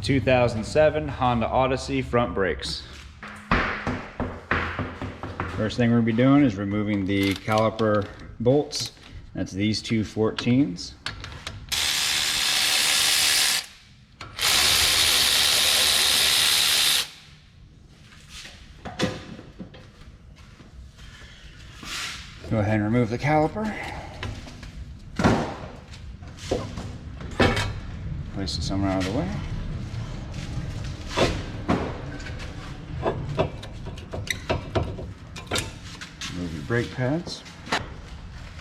2007 Honda Odyssey front brakes. First thing we're gonna be doing is removing the caliper bolts. That's these two 14s. Go ahead and remove the caliper. Place it somewhere out of the way. Remove your brake pads.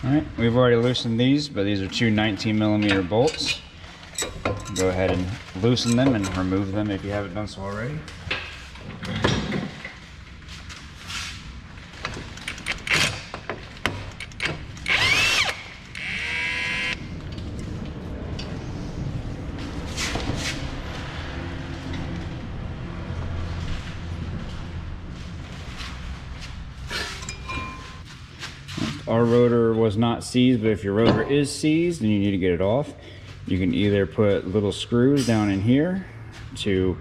Alright, we've already loosened these, but these are two 19mm bolts. Go ahead and loosen them and remove them if you haven't done so already. Our rotor was not seized, but if your rotor is seized and you need to get it off, you can either put little screws down in here to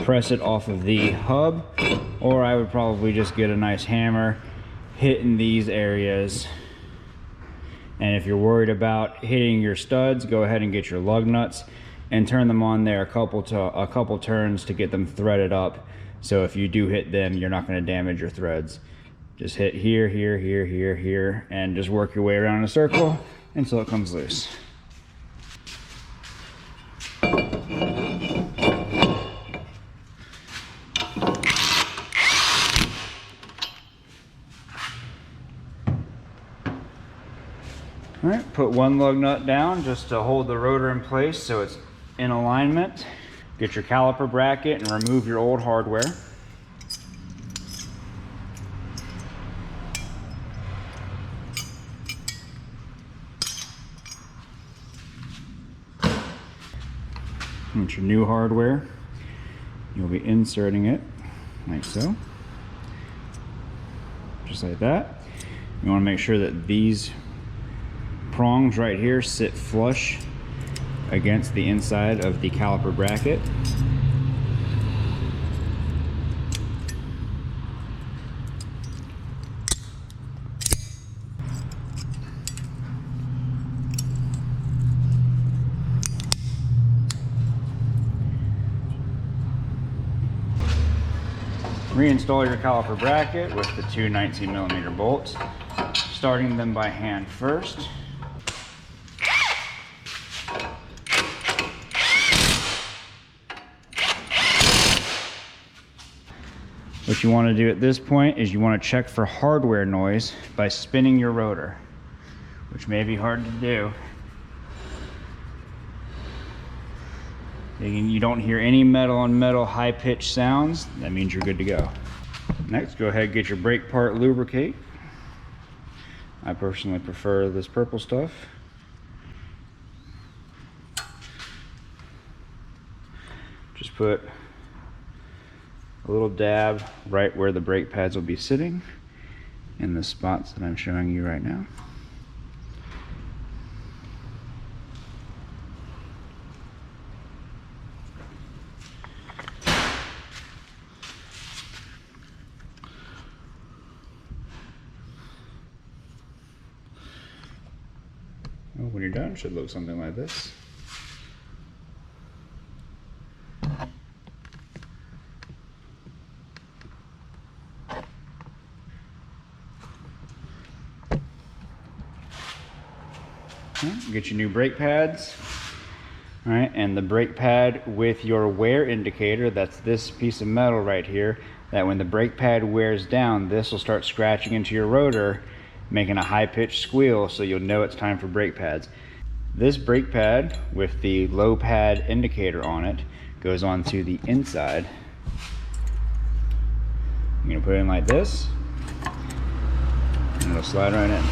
press it off of the hub, or I would probably just get a nice hammer, hit in these areas. And if you're worried about hitting your studs, go ahead and get your lug nuts and turn them on there a couple turns to get them threaded up. So if you do hit them, you're not going to damage your threads. Just hit here, here, here, here, here, and just work your way around in a circle until it comes loose. All right, put one lug nut down just to hold the rotor in place so it's in alignment. Get your caliper bracket and remove your old hardware. With your new hardware, you'll be inserting it like so, just like that. You want to make sure that these prongs right here sit flush against the inside of the caliper bracket. Reinstall your caliper bracket with the two 19mm bolts, starting them by hand first. What you want to do at this point is you want to check for hardware noise by spinning your rotor, which may be hard to do. You don't hear any metal on metal high-pitched sounds, that means you're good to go. Next, go ahead and get your brake part lubricate. I personally prefer this purple stuff. Just put a little dab right where the brake pads will be sitting in the spots that I'm showing you right now. When you're done, it should look something like this. Get your new brake pads. All right, and the brake pad with your wear indicator, that's this piece of metal right here, that when the brake pad wears down, this will start scratching into your rotor, making a high-pitched squeal, so you'll know it's time for brake pads. This brake pad with the low pad indicator on it goes onto the inside. I'm gonna put it in like this, and it'll slide right in.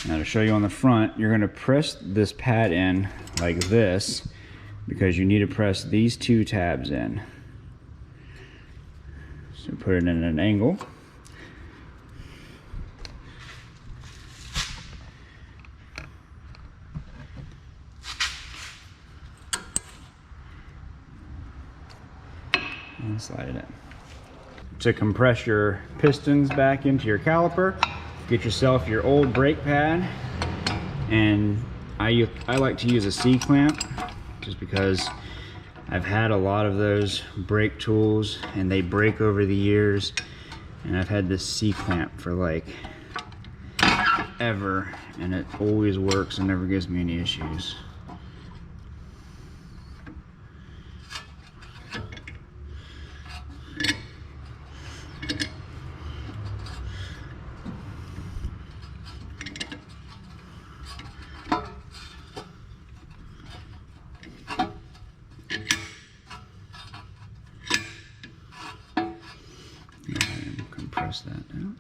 Now to show you on the front, you're going to press this pad in like this because you need to press these two tabs in. So put it in an angle. and slide it in. To compress your pistons back into your caliper, get yourself your old brake pad, and I like to use a C-clamp just because I've had a lot of those brake tools and they break over the years, and I've had this C-clamp for like ever, and it always works and never gives me any issues. Compress that down.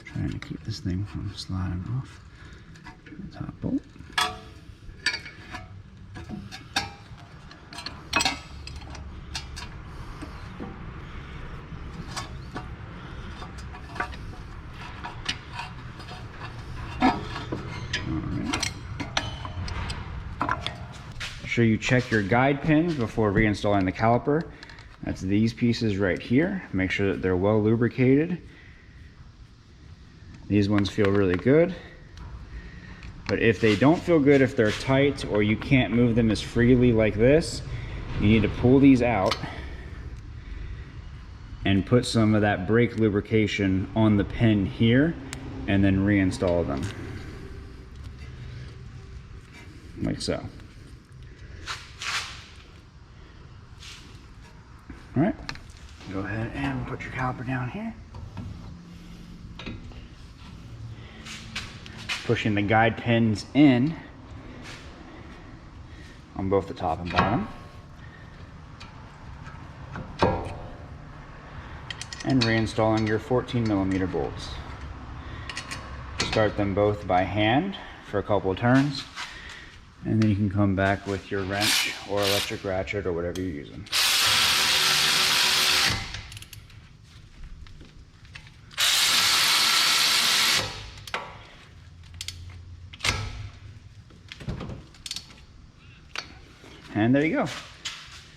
Trying to keep this thing from sliding off the top bolt. Alright. Make sure you check your guide pins before reinstalling the caliper. That's these pieces right here. Make sure that they're well lubricated. These ones feel really good. But if they don't feel good, if they're tight or you can't move them as freely like this, you need to pull these out and put some of that brake lubrication on the pin here and then reinstall them. Like so. All right, go ahead and put your caliper down here. Pushing the guide pins in on both the top and bottom. And reinstalling your 14mm bolts. Start them both by hand for a couple of turns, and then you can come back with your wrench or electric ratchet or whatever you're using. And there you go.